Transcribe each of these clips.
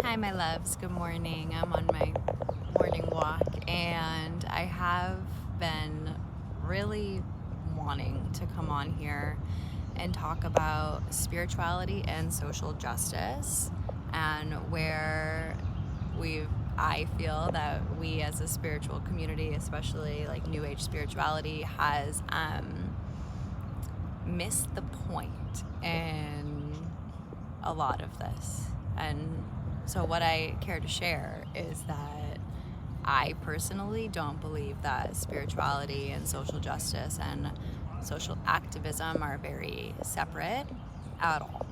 Hi, my loves. Good morning. I'm on my morning walk, and I have been really wanting to come on here and talk about spirituality and social justice, and where I feel that we as a spiritual community, especially like New Age spirituality, has missed the point in a lot of this. And so what I care to share is that I personally don't believe that spirituality and social justice and social activism are very separate at all.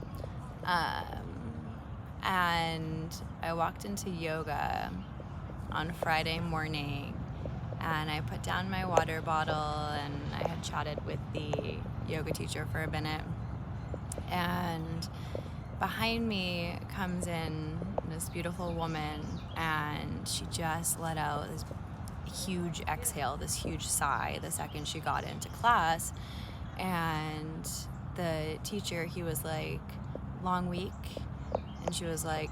And I walked into yoga on Friday morning, and I put down my water bottle, and I had chatted with the yoga teacher for a minute. And behind me comes in this beautiful woman, and she just let out this huge exhale, this huge sigh the second she got into class. And the teacher, he was like, "Long week?" And she was like,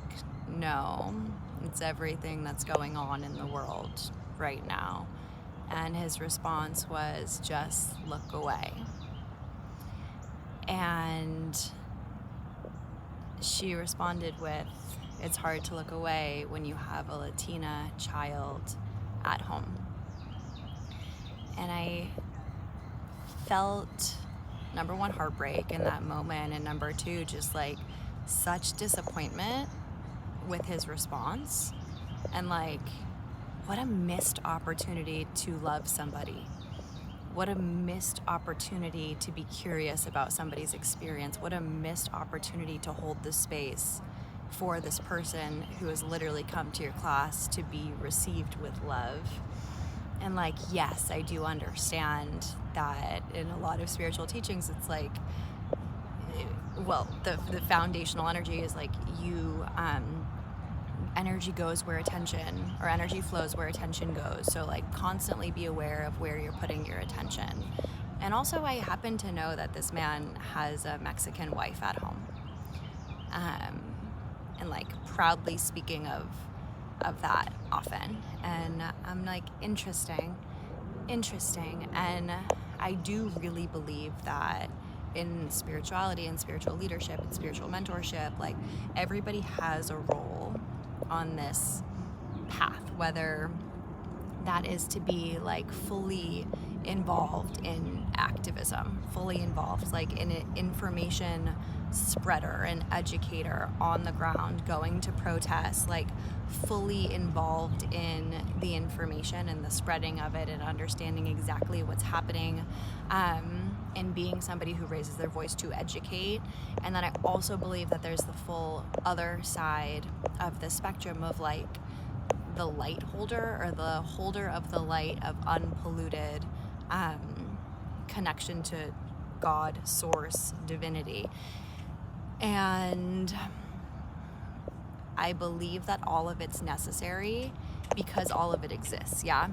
"No, it's everything that's going on in the world right now." And his response was, "Just look away." And she responded with, "It's hard to look away when you have a Latina child at home." And I felt, number one, heartbreak in that moment, and number two, just like such disappointment with his response. And like, what a missed opportunity to love somebody. What a missed opportunity to be curious about somebody's experience. What a missed opportunity to hold the space for this person who has literally come to your class to be received with love. And like, yes, I do understand that in a lot of spiritual teachings, it's like, well, the foundational energy is like energy goes where attention, or energy flows where attention goes. So like constantly be aware of where you're putting your attention. And also, I happen to know that this man has a Mexican wife at home, and like proudly speaking of that often. And I'm like, interesting. And I do really believe that in spirituality and spiritual leadership and spiritual mentorship, like everybody has a role on this path, whether that is to be like fully involved in activism, fully involved like in an information spreader, an educator on the ground, going to protests, like fully involved in the information and the spreading of it and understanding exactly what's happening, and being somebody who raises their voice to educate. And then I also believe that there's the full other side of the spectrum of like the light holder, or the holder of the light of unpolluted connection to God, source, divinity. And I believe that all of it's necessary because all of it exists, yeah?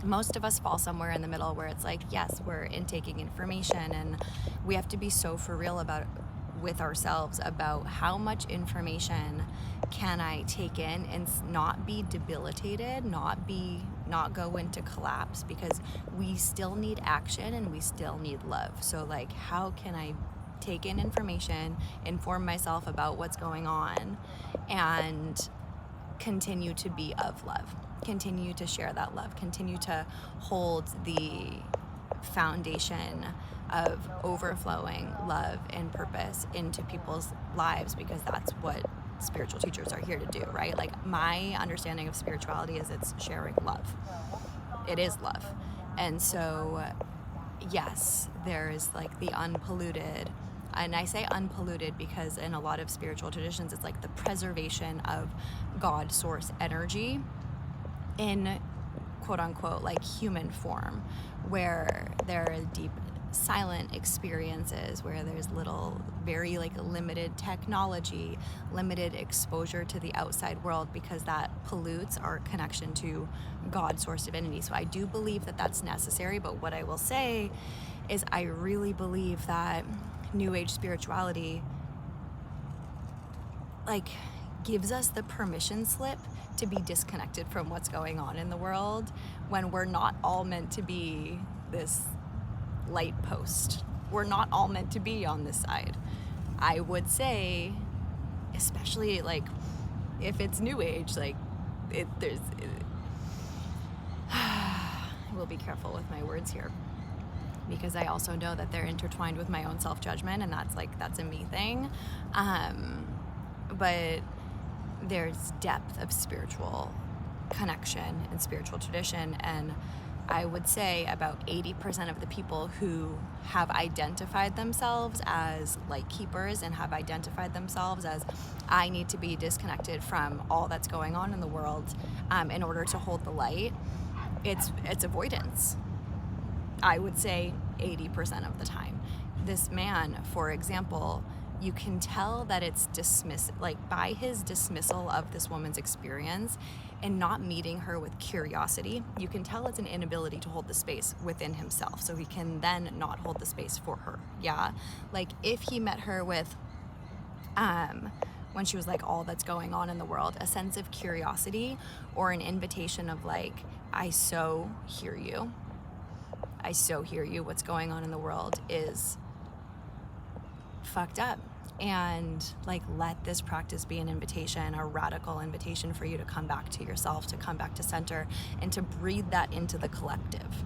Most of us fall somewhere in the middle where it's like, yes, we're intaking information, and we have to be so for real about it with ourselves about how much information can I take in and not be debilitated, not go into collapse, because we still need action and we still need love. So like, how can I take in information, inform myself about what's going on, and continue to be of love, continue to share that love, continue to hold the foundation of overflowing love and purpose into people's lives, because that's what spiritual teachers are here to do, right? Like, my understanding of spirituality is it's sharing love. It is love. And so, yes, there is like the unpolluted, and I say unpolluted because in a lot of spiritual traditions, it's like the preservation of God source energy in quote unquote like human form, where there are deep silent experiences, where there's little, very like limited technology, limited exposure to the outside world, because that pollutes our connection to God, source, divinity. So I do believe that that's necessary, but what I will say is I really believe that New Age spirituality like gives us the permission slip to be disconnected from what's going on in the world, when we're not all meant to be this light post. We're not all meant to be on this side. I would say, especially like if it's new age, like we'll be careful with my words here, because I also know that they're intertwined with my own self-judgment, and that's a me thing. But there's depth of spiritual connection and spiritual tradition, and I would say about 80% of the people who have identified themselves as light keepers and have identified themselves as, I need to be disconnected from all that's going on in the world in order to hold the light, it's avoidance. I would say 80% of the time. This man, for example, you can tell that it's by his dismissal of this woman's experience and not meeting her with curiosity, you can tell it's an inability to hold the space within himself, so he can then not hold the space for her. Yeah, like if he met her with when she was like, all that's going on in the world, a sense of curiosity or an invitation of like, I so hear you, what's going on in the world is fucked up. And like, let this practice be an invitation, a radical invitation for you to come back to yourself, to come back to center, and to breathe that into the collective,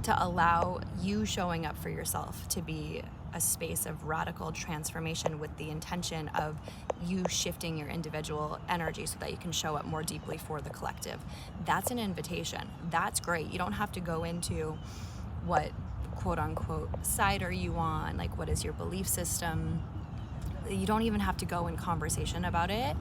to allow you showing up for yourself to be a space of radical transformation with the intention of you shifting your individual energy so that you can show up more deeply for the collective. That's an invitation. That's great. You don't have to go into what quote unquote side are you on, like what is your belief system. You don't even have to go in conversation about it,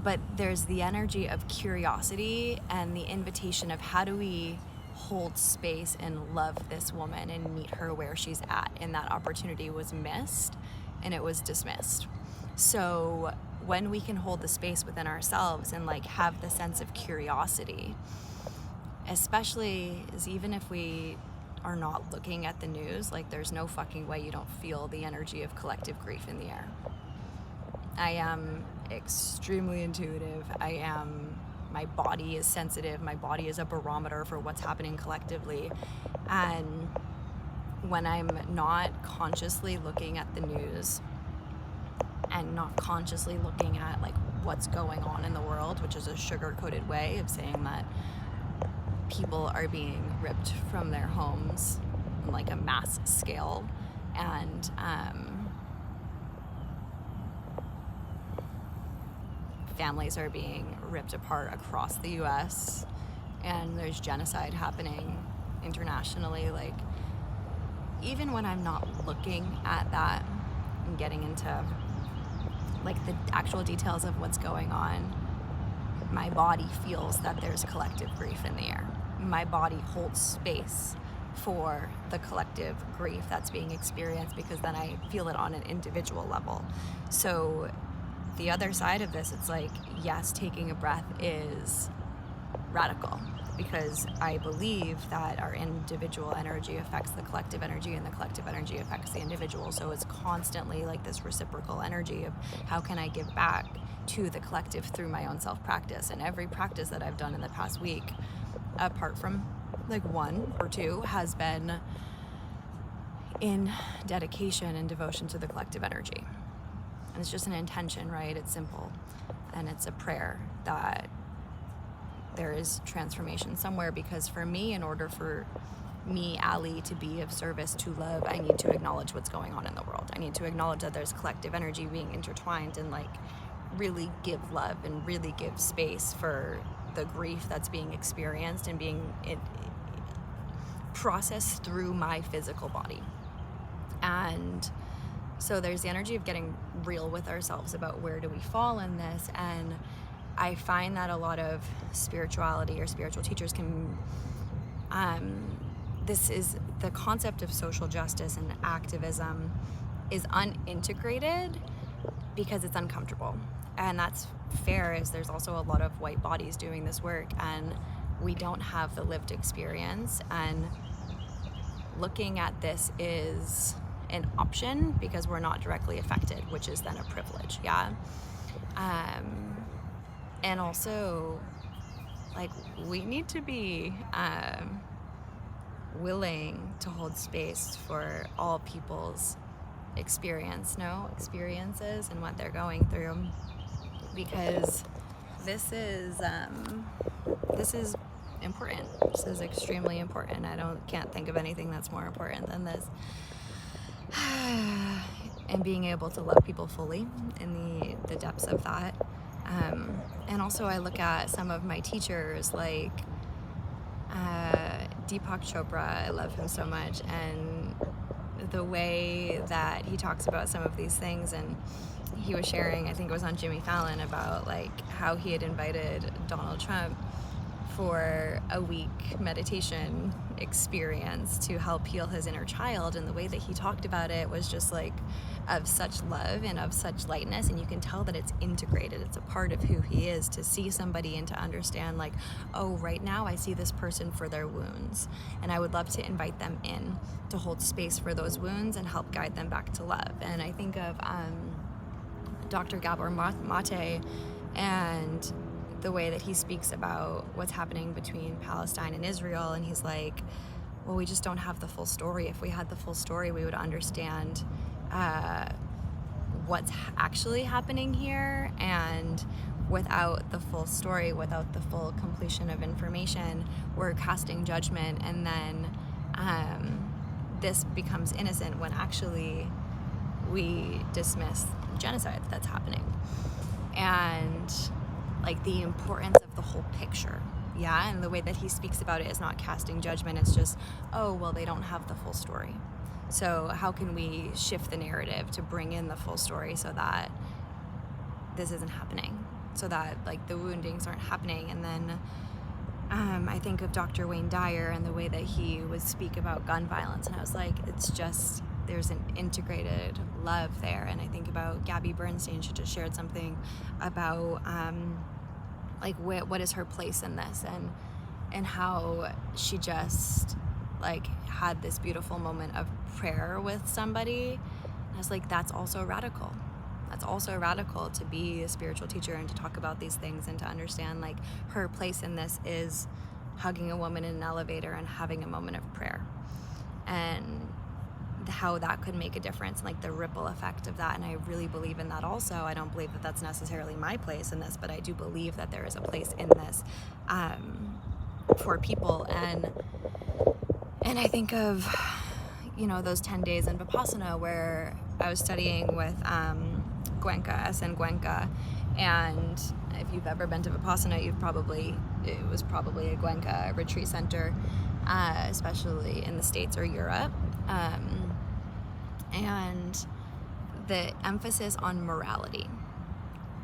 but there's the energy of curiosity and the invitation of how do we hold space and love this woman and meet her where she's at, and that opportunity was missed and it was dismissed. So when we can hold the space within ourselves and like have the sense of curiosity, especially as even if we are not looking at the news, like there's no fucking way you don't feel the energy of collective grief in the air. I am extremely intuitive. My body is sensitive. My body is a barometer for what's happening collectively. And when I'm not consciously looking at the news and not consciously looking at like what's going on in the world, which is a sugar-coated way of saying that people are being ripped from their homes on like a mass scale, and families are being ripped apart across the US, and there's genocide happening internationally. Like, even when I'm not looking at that and getting into like the actual details of what's going on, my body feels that there's collective grief in the air. My body holds space for the collective grief that's being experienced, because then I feel it on an individual level. So the other side of this, it's like, yes, taking a breath is radical, because I believe that our individual energy affects the collective energy, and the collective energy affects the individual. So it's constantly like this reciprocal energy of how can I give back to the collective through my own self-practice. And every practice that I've done in the past week, apart from like one or two, has been in dedication and devotion to the collective energy. And it's just an intention, right? It's simple. And it's a prayer that there is transformation somewhere, because for me, in order for me, Allie, to be of service to love, I need to acknowledge what's going on in the world. I need to acknowledge that there's collective energy being intertwined, and like really give love and really give space for the grief that's being experienced and being processed through my physical body. And so there's the energy of getting real with ourselves about where do we fall in this. And I find that a lot of spirituality or spiritual teachers can, this is the concept of social justice and activism is unintegrated because it's uncomfortable. And that's fair, as there's also a lot of white bodies doing this work, and we don't have the lived experience. And looking at this is an option because we're not directly affected, which is then a privilege. Yeah. And also, like, we need to be willing to hold space for all people's experiences and what they're going through, because this is important. This is extremely important. Can't think of anything that's more important than this. And being able to love people fully in the depths of that. And also I look at some of my teachers, like Deepak Chopra. I love him so much, and the way that he talks about some of these things. And he was sharing, I think it was on Jimmy Fallon, about like how he had invited Donald Trump for a week meditation experience to help heal his inner child. And the way that he talked about it was just like of such love and of such lightness, and you can tell that it's integrated. It's a part of who he is, to see somebody and to understand, like, oh, right now I see this person for their wounds, and I would love to invite them in to hold space for those wounds and help guide them back to love. And I think of Dr. Gabor Mate and the way that he speaks about what's happening between Palestine and Israel, and he's like, well, we just don't have the full story. If we had the full story, we would understand what's actually happening here. And without the full story, without the full completion of information, we're casting judgment, and then this becomes innocent when actually we dismiss genocide that's happening. And like the importance of the whole picture. Yeah, and the way that he speaks about it is not casting judgment. It's just, oh, well, they don't have the full story. So how can we shift the narrative to bring in the full story so that this isn't happening, so that like the woundings aren't happening? And then I think of Dr. Wayne Dyer and the way that he would speak about gun violence, and I was like, it's just, there's an integrated love there. And I think about Gabby Bernstein. She just shared something about like what is her place in this, and how she just like had this beautiful moment of prayer with somebody. And I was like, that's also radical. That's also radical to be a spiritual teacher and to talk about these things and to understand like her place in this is hugging a woman in an elevator and having a moment of prayer, and how that could make a difference, and like the ripple effect of that. And I really believe in that also. I don't believe that that's necessarily my place in this, but I do believe that there is a place in this for people. And I think of, you know, those 10 days in Vipassana where I was studying with Gwenka, S.N. Gwenka. And if you've ever been to Vipassana, it was probably a Gwenka retreat center, especially in the States or Europe. And the emphasis on morality.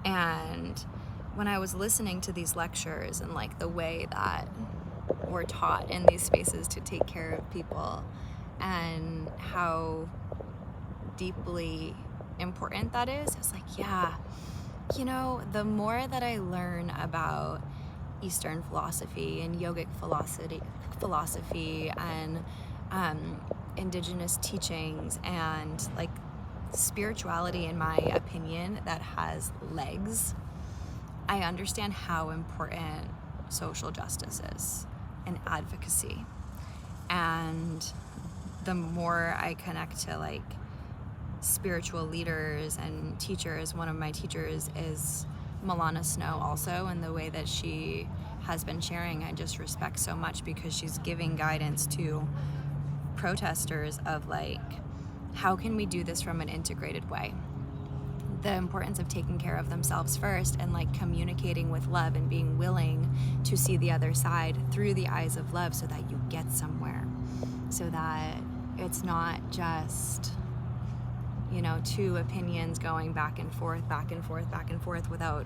And when I was listening to these lectures and like the way that we're taught in these spaces to take care of people, and how deeply important that is, I was like, yeah, you know, the more that I learn about Eastern philosophy and yogic philosophy and indigenous teachings and like spirituality, in my opinion, that has legs, I understand how important social justice is and advocacy. And the more I connect to like spiritual leaders and teachers, one of my teachers is Milana Snow also, and the way that she has been sharing, I just respect so much, because she's giving guidance to protesters of like, how can we do this from an integrated way? The importance of taking care of themselves first, and like communicating with love and being willing to see the other side through the eyes of love, so that you get somewhere, so that it's not just, you know, two opinions going back and forth without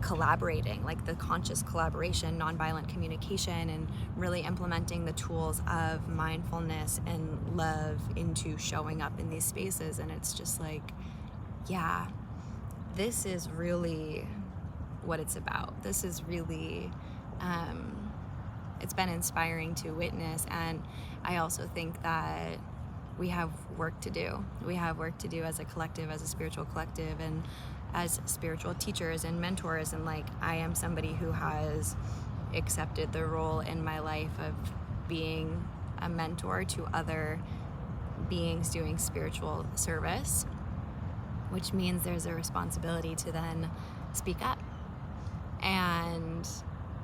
collaborating, like the conscious collaboration, nonviolent communication, and really implementing the tools of mindfulness and love into showing up in these spaces. And it's just like, yeah, this is really what it's about. This is really, it's been inspiring to witness. And I also think that we have work to do. We have work to do as a collective, as a spiritual collective, and as spiritual teachers and mentors. And like, I am somebody who has accepted the role in my life of being a mentor to other beings doing spiritual service, which means there's a responsibility to then speak up. And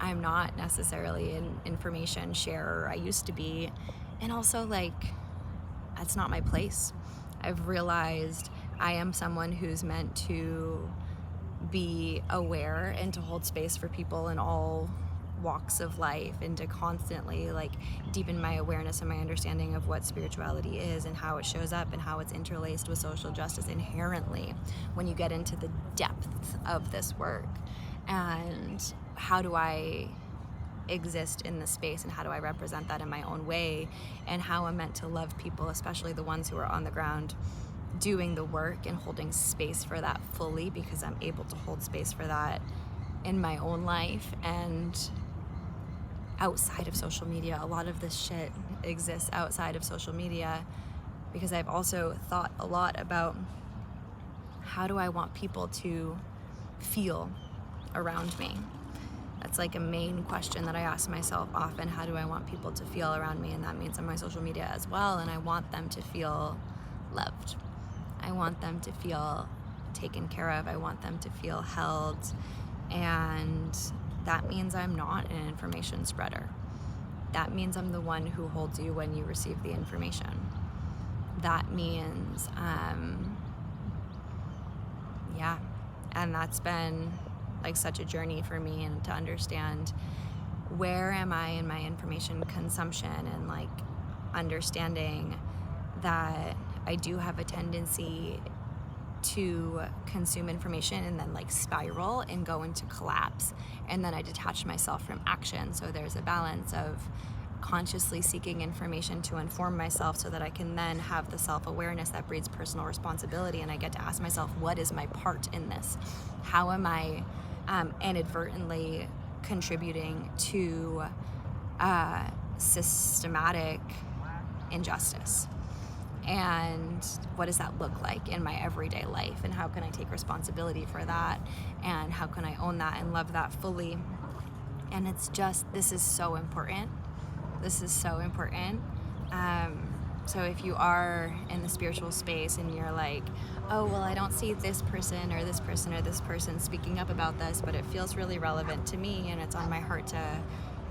I'm not necessarily an information sharer. I used to be. And also, like, that's not my place. I've realized I am someone who's meant to be aware and to hold space for people in all walks of life, and to constantly like deepen my awareness and my understanding of what spirituality is and how it shows up and how it's interlaced with social justice inherently when you get into the depth of this work. And how do I exist in this space, and how do I represent that in my own way, and how I'm meant to love people, especially the ones who are on the ground doing the work and holding space for that fully, because I'm able to hold space for that in my own life and outside of social media. A lot of this shit exists outside of social media, because I've also thought a lot about how do I want people to feel around me. That's like a main question that I ask myself often. How do I want people to feel around me? And that means on my social media as well. And I want them to feel loved. I want them to feel taken care of. I want them to feel held. And that means I'm not an information spreader. That means I'm the one who holds you when you receive the information. That means, and that's been like such a journey for me, and to understand where am I in my information consumption, and like understanding that I do have a tendency to consume information and then like spiral and go into collapse, and then I detach myself from action. So there's a balance of consciously seeking information to inform myself so that I can then have the self-awareness that breeds personal responsibility, and I get to ask myself, what is my part in this? How am I inadvertently contributing to systematic injustice? And what does that look like in my everyday life? And how can I take responsibility for that? And how can I own that and love that fully? And it's just, this is so important. This is so important. So if you are in the spiritual space and you're like, oh, well, I don't see this person or this person or this person speaking up about this, but it feels really relevant to me and it's on my heart to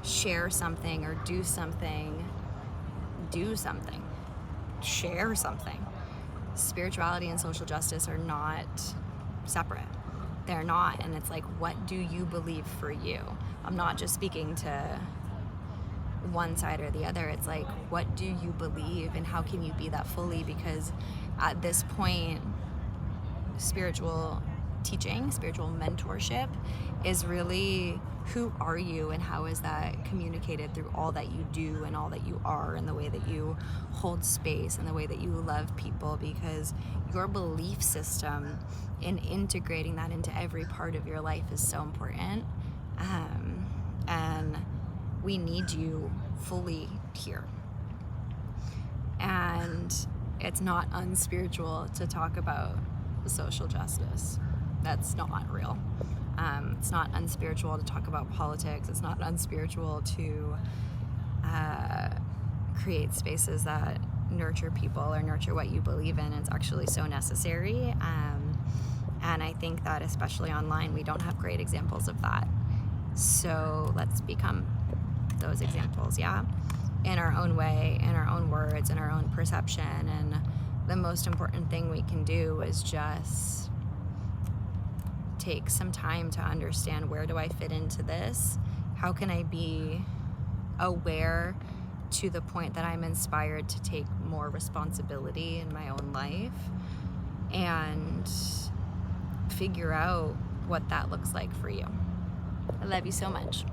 share something or do something. Share something. Spirituality and social justice are not separate. They're not. And it's like, what do you believe for you? I'm not just speaking to one side or the other. It's like, what do you believe and how can you be that fully? Because at this point, spiritual teaching, spiritual mentorship is really, who are you and how is that communicated through all that you do and all that you are and the way that you hold space and the way that you love people, because your belief system in integrating that into every part of your life is so important. And we need you fully here. And it's not unspiritual to talk about social justice. That's not real. It's not unspiritual to talk about politics. It's not unspiritual to create spaces that nurture people or nurture what you believe in. It's actually so necessary. And I think that especially online, we don't have great examples of that. So let's become those examples, in our own way, in our own words, in our own perception. And the most important thing we can do is just take some time to understand, where do I fit into this? How can I be aware to the point that I'm inspired to take more responsibility in my own life, and figure out what that looks like for you. I love you so much.